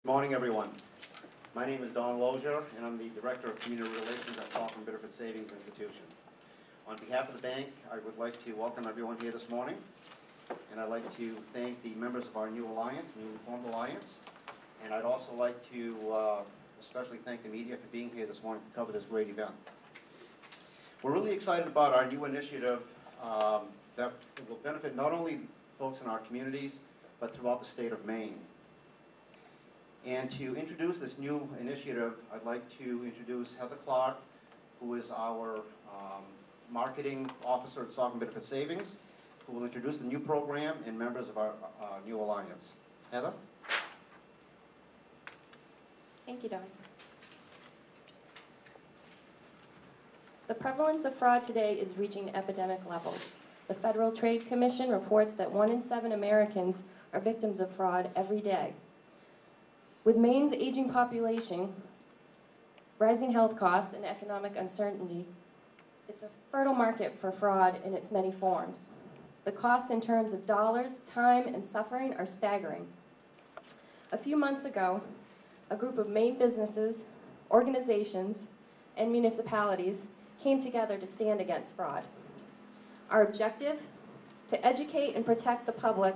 Good morning, everyone. My name is Don Lozier, and I'm the Director of Community Relations at Salcombe Biddeford Savings Institution. On behalf of the bank, I would like to welcome everyone here this morning, and I'd like to thank the members of our new alliance, newly formed alliance, and I'd also like to especially thank the media for being here this morning to cover this great event. We're really excited about our new initiative that will benefit not only folks in our communities, but throughout the state of Maine. And to introduce this new initiative, I'd like to introduce Heather Clark, who is our marketing officer at Salcombe Biddeford Savings, who will introduce the new program and members of our new alliance. Heather? Thank you, Don. The prevalence of fraud today is reaching epidemic levels. The Federal Trade Commission reports that 1 in 7 Americans are victims of fraud every day. With Maine's aging population, rising health costs, and economic uncertainty, it's a fertile market for fraud in its many forms. The costs in terms of dollars, time, and suffering are staggering. A few months ago, a group of Maine businesses, organizations, and municipalities came together to stand against fraud. Our objective? To educate and protect the public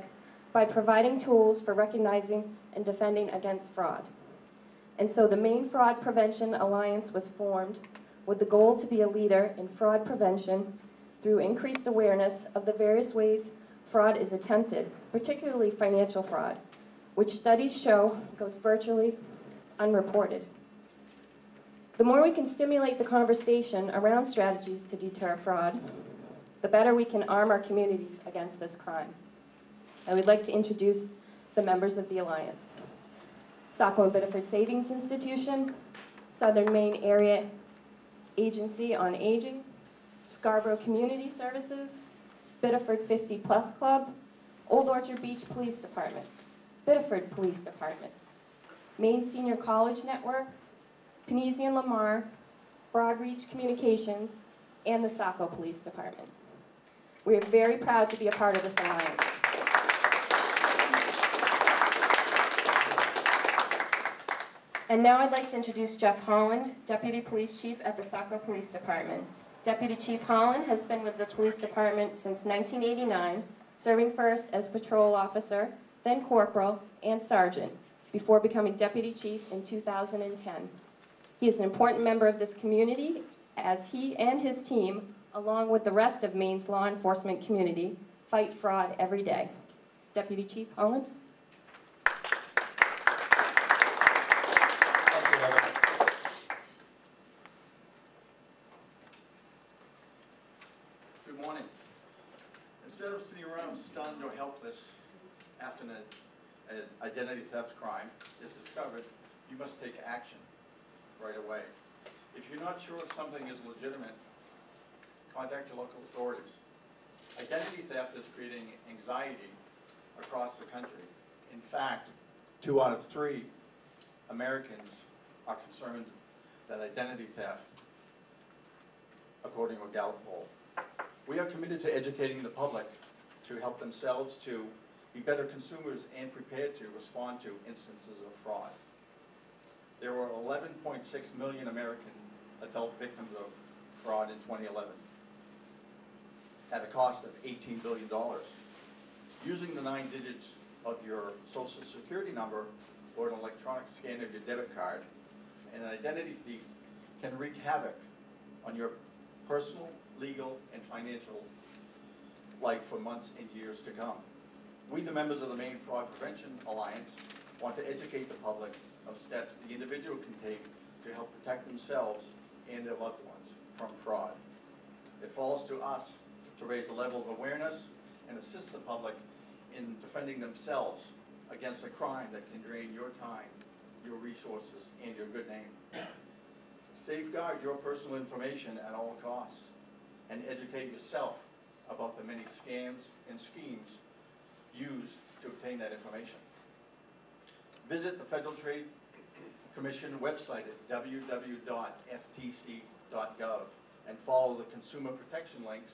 by providing tools for recognizing and defending against fraud. And so the Maine Fraud Prevention Alliance was formed with the goal to be a leader in fraud prevention through increased awareness of the various ways fraud is attempted, particularly financial fraud, which studies show goes virtually unreported. The more we can stimulate the conversation around strategies to deter fraud, the better we can arm our communities against this crime. I would like to introduce the members of the Alliance. Salcombe Biddeford Savings Institution, Southern Maine Area Agency on Aging, Scarborough Community Services, Biddeford 50 Plus Club, Old Orchard Beach Police Department, Biddeford Police Department, Maine Senior College Network, Panesian Lamar, Broadreach Communications, and the Saco Police Department. We are very proud to be a part of this alliance. And now I'd like to introduce Jeff Holland, Deputy Police Chief at the Saco Police Department. Deputy Chief Holland has been with the Police Department since 1989, serving first as patrol officer, then corporal and sergeant, before becoming Deputy Chief in 2010. He is an important member of this community as he and his team, along with the rest of Maine's law enforcement community, fight fraud every day. Deputy Chief Holland. Good morning. Instead of sitting around stunned or helpless after an identity theft crime is discovered, you must take action right away. If you're not sure if something is legitimate, contact your local authorities. Identity theft is creating anxiety across the country. In fact, 2 out of 3 Americans are concerned that identity theft, according to a Gallup poll. We are committed to educating the public to help themselves to be better consumers and prepared to respond to instances of fraud. There were 11.6 million American adult victims of fraud in 2011 at a cost of $18 billion. Using the 9 digits of your social security number or an electronic scan of your debit card, an identity thief can wreak havoc on your personal, legal, and financial life for months and years to come. We, the members of the Maine Fraud Prevention Alliance, want to educate the public of steps the individual can take to help protect themselves and their loved ones from fraud. It falls to us to raise the level of awareness and assist the public in defending themselves against a crime that can drain your time, your resources, and your good name. Safeguard your personal information at all costs and educate yourself about the many scams and schemes used to obtain that information. Visit the Federal Trade Commission website at www.ftc.gov and follow the consumer protection links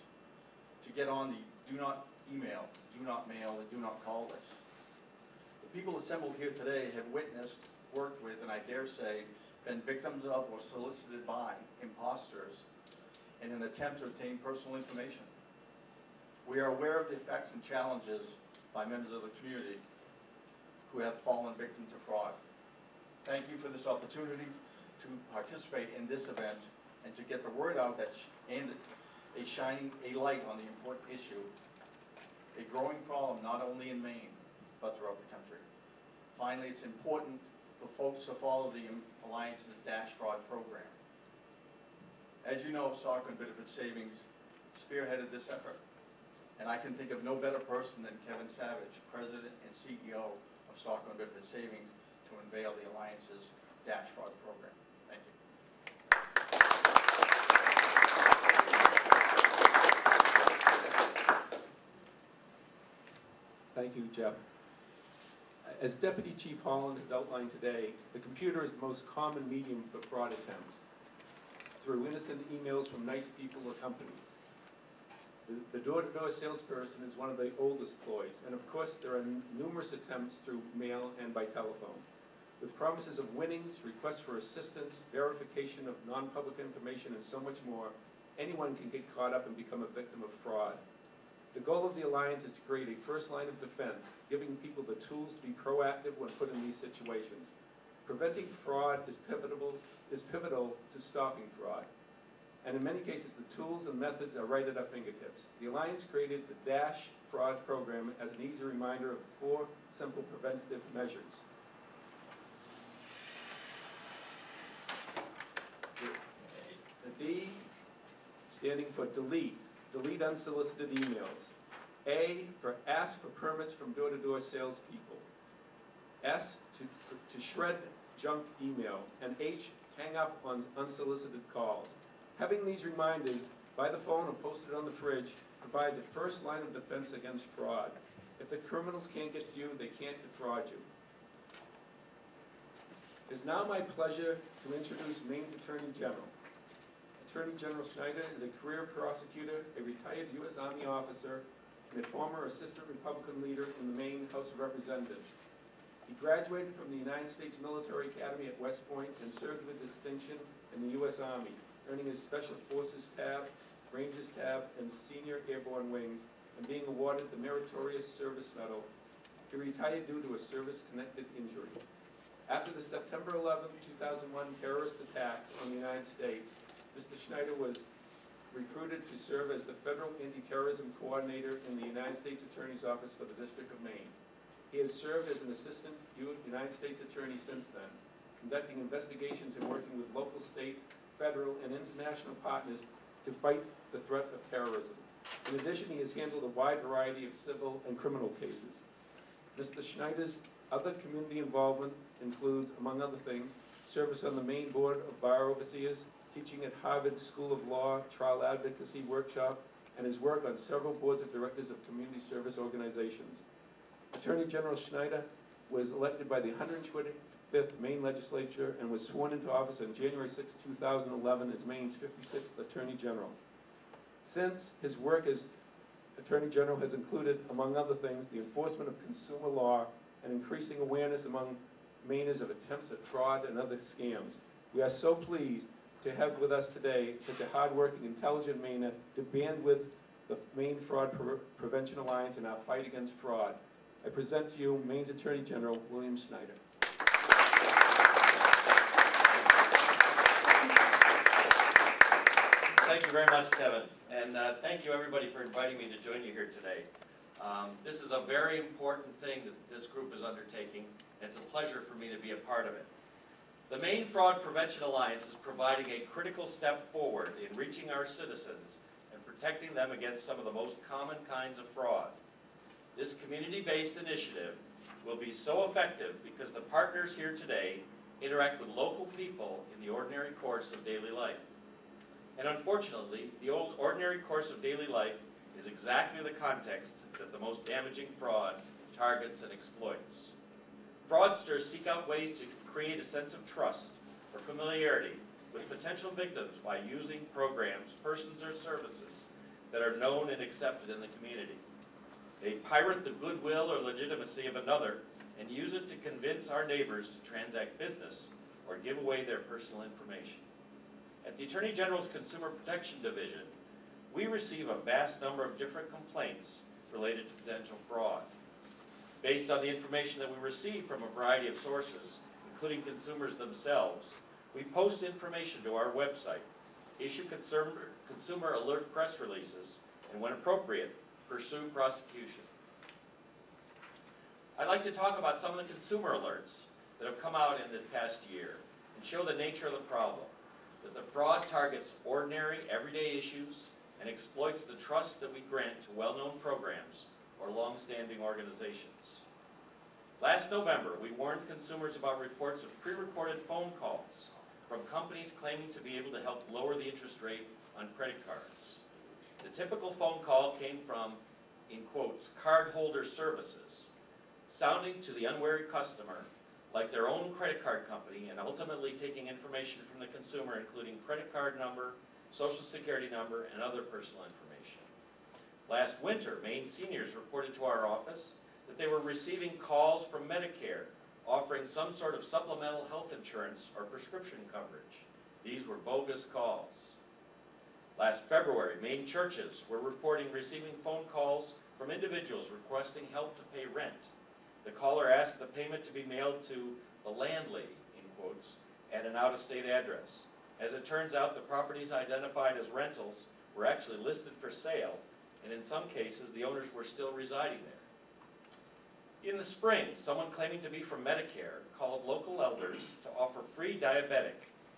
to get on the do not email, do not mail, and do not call list. The people assembled here today have witnessed, worked with, and I dare say, been victims of or solicited by imposters in an attempt to obtain personal information. We are aware of the effects and challenges by members of the community who have fallen victim to fraud. Thank you for this opportunity to participate in this event and to get the word out and shining a light on the important issue, a growing problem not only in Maine, but throughout the country. Finally, it's important for folks to follow the Alliance's Dash Fraud program. As you know, Saco and Biddeford Savings spearheaded this effort, and I can think of no better person than Kevin Savage, President and CEO of Saco and Biddeford Savings, to unveil the Alliance's Dash Fraud program. Thank you. Thank you, Jeff. As Deputy Chief Holland has outlined today, the computer is the most common medium for fraud attempts through innocent emails from nice people or companies. The door-to-door salesperson is one of the oldest ploys, and of course there are numerous attempts through mail and by telephone. With promises of winnings, requests for assistance, verification of non-public information, and so much more, anyone can get caught up and become a victim of fraud. The goal of the Alliance is to create a first line of defense, giving people the tools to be proactive when put in these situations. Preventing fraud is pivotal to stopping fraud. And in many cases, the tools and methods are right at our fingertips. The Alliance created the Dash Fraud program as an easy reminder of 4 simple preventative measures. The D standing for delete. Delete unsolicited emails. A for ask for permits from door-to-door salespeople. S to shred junk email. And H, hang up on unsolicited calls. Having these reminders by the phone or posted on the fridge provides a first line of defense against fraud. If the criminals can't get to you, they can't defraud you. It is now my pleasure to introduce Maine's Attorney General. Attorney General Schneider is a career prosecutor, a retired U.S. Army officer, and a former assistant Republican leader in the Maine House of Representatives. He graduated from the United States Military Academy at West Point and served with distinction in the U.S. Army, earning his Special Forces Tab, Rangers Tab, and Senior Airborne Wings, and being awarded the Meritorious Service Medal. He retired due to a service-connected injury. After the September 11, 2001 terrorist attacks on the United States, Mr. Schneider was recruited to serve as the Federal Anti-Terrorism Coordinator in the United States Attorney's Office for the District of Maine. He has served as an Assistant United States Attorney since then, conducting investigations and working with local, state, federal, and international partners to fight the threat of terrorism. In addition, he has handled a wide variety of civil and criminal cases. Mr. Schneider's other community involvement includes, among other things, service on the Maine Board of Bar Overseers, teaching at Harvard School of Law, Trial Advocacy Workshop, and his work on several boards of directors of community service organizations. Attorney General Schneider was elected by the 125th Maine Legislature and was sworn into office on January 6, 2011 as Maine's 56th Attorney General. Since, his work as Attorney General has included, among other things, the enforcement of consumer law and increasing awareness among Mainers of attempts at fraud and other scams. We are so pleased to have with us today such a hardworking, intelligent Mainer to band with the Maine Fraud Prevention Alliance in our fight against fraud. I present to you Maine's Attorney General, William Schneider. Thank you very much, Kevin, and thank you everybody for inviting me to join you here today. This is a very important thing that this group is undertaking, and it's a pleasure for me to be a part of it. The Maine Fraud Prevention Alliance is providing a critical step forward in reaching our citizens and protecting them against some of the most common kinds of fraud. This community-based initiative will be so effective because the partners here today interact with local people in the ordinary course of daily life. And unfortunately, the ordinary course of daily life is exactly the context that the most damaging fraud targets and exploits. Fraudsters seek out ways to create a sense of trust or familiarity with potential victims by using programs, persons, or services that are known and accepted in the community. They pirate the goodwill or legitimacy of another and use it to convince our neighbors to transact business or give away their personal information. At the Attorney General's Consumer Protection Division, we receive a vast number of different complaints related to potential fraud. Based on the information that we receive from a variety of sources, including consumers themselves, we post information to our website, issue consumer alert press releases, and when appropriate, pursue prosecution. I'd like to talk about some of the consumer alerts that have come out in the past year and show the nature of the problem, that the fraud targets ordinary, everyday issues and exploits the trust that we grant to well-known programs or long-standing organizations. Last November, we warned consumers about reports of pre-recorded phone calls from companies claiming to be able to help lower the interest rate on credit cards. The typical phone call came from, in quotes, cardholder services, sounding to the unwary customer like their own credit card company and ultimately taking information from the consumer, including credit card number, social security number, and other personal information. Last winter, Maine seniors reported to our office that they were receiving calls from Medicare offering some sort of supplemental health insurance or prescription coverage. These were bogus calls. Last February, Maine churches were reporting receiving phone calls from individuals requesting help to pay rent. The caller asked the payment to be mailed to the landlady, in quotes, at an out-of-state address. As it turns out, the properties identified as rentals were actually listed for sale, and in some cases, the owners were still residing there. In the spring, someone claiming to be from Medicare called local elders to offer free diabetic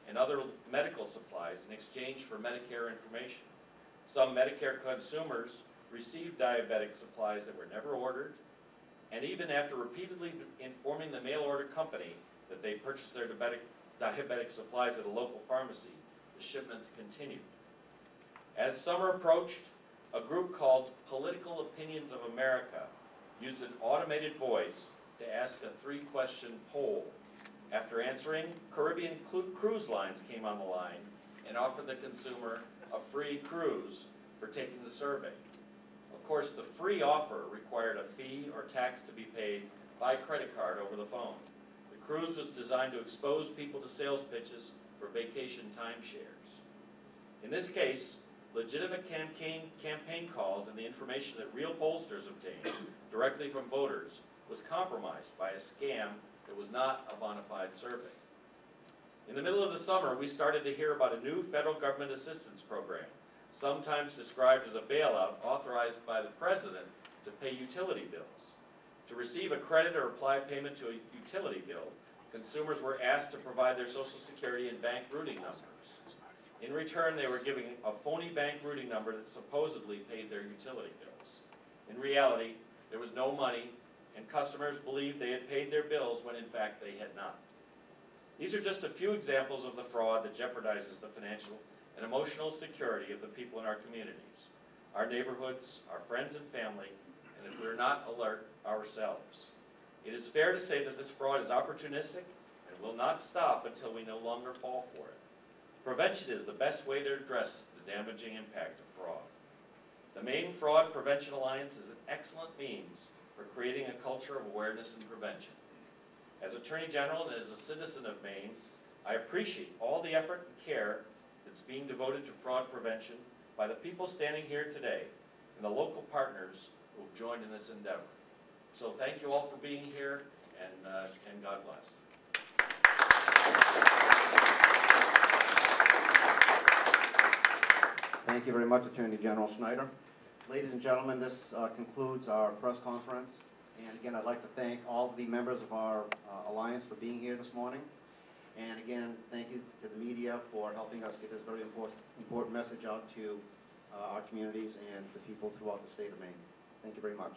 and other medical supplies in exchange for Medicare information. Some Medicare consumers received diabetic supplies that were never ordered, and even after repeatedly informing the mail order company that they purchased their diabetic supplies at a local pharmacy, the shipments continued. As summer approached, a group called Political Opinions of America used an automated voice to ask a 3-question poll. After answering, Caribbean Cruise Lines came on the line and offered the consumer a free cruise for taking the survey. Of course, the free offer required a fee or tax to be paid by credit card over the phone. The cruise was designed to expose people to sales pitches for vacation timeshares. In this case, legitimate campaign calls and the information that real pollsters obtained directly from voters was compromised by a scam that was not a bona fide survey. In the middle of the summer, we started to hear about a new federal government assistance program, sometimes described as a bailout authorized by the president to pay utility bills. To receive a credit or apply payment to a utility bill, consumers were asked to provide their Social Security and bank routing numbers. In return, they were giving a phony bank routing number that supposedly paid their utility bills. In reality, there was no money, and customers believed they had paid their bills when in fact they had not. These are just a few examples of the fraud that jeopardizes the financial and emotional security of the people in our communities, our neighborhoods, our friends and family, and if we are not alert ourselves. It is fair to say that this fraud is opportunistic and will not stop until we no longer fall for it. Prevention is the best way to address the damaging impact of fraud. The Maine Fraud Prevention Alliance is an excellent means for creating a culture of awareness and prevention. As Attorney General and as a citizen of Maine, I appreciate all the effort and care that's being devoted to fraud prevention by the people standing here today and the local partners who have joined in this endeavor. So thank you all for being here, and God bless. Thank you very much, Attorney General Schneider. Ladies and gentlemen, this concludes our press conference. And again, I'd like to thank all of the members of our alliance for being here this morning. And again, thank you to the media for helping us get this very important message out to our communities and the people throughout the state of Maine. Thank you very much.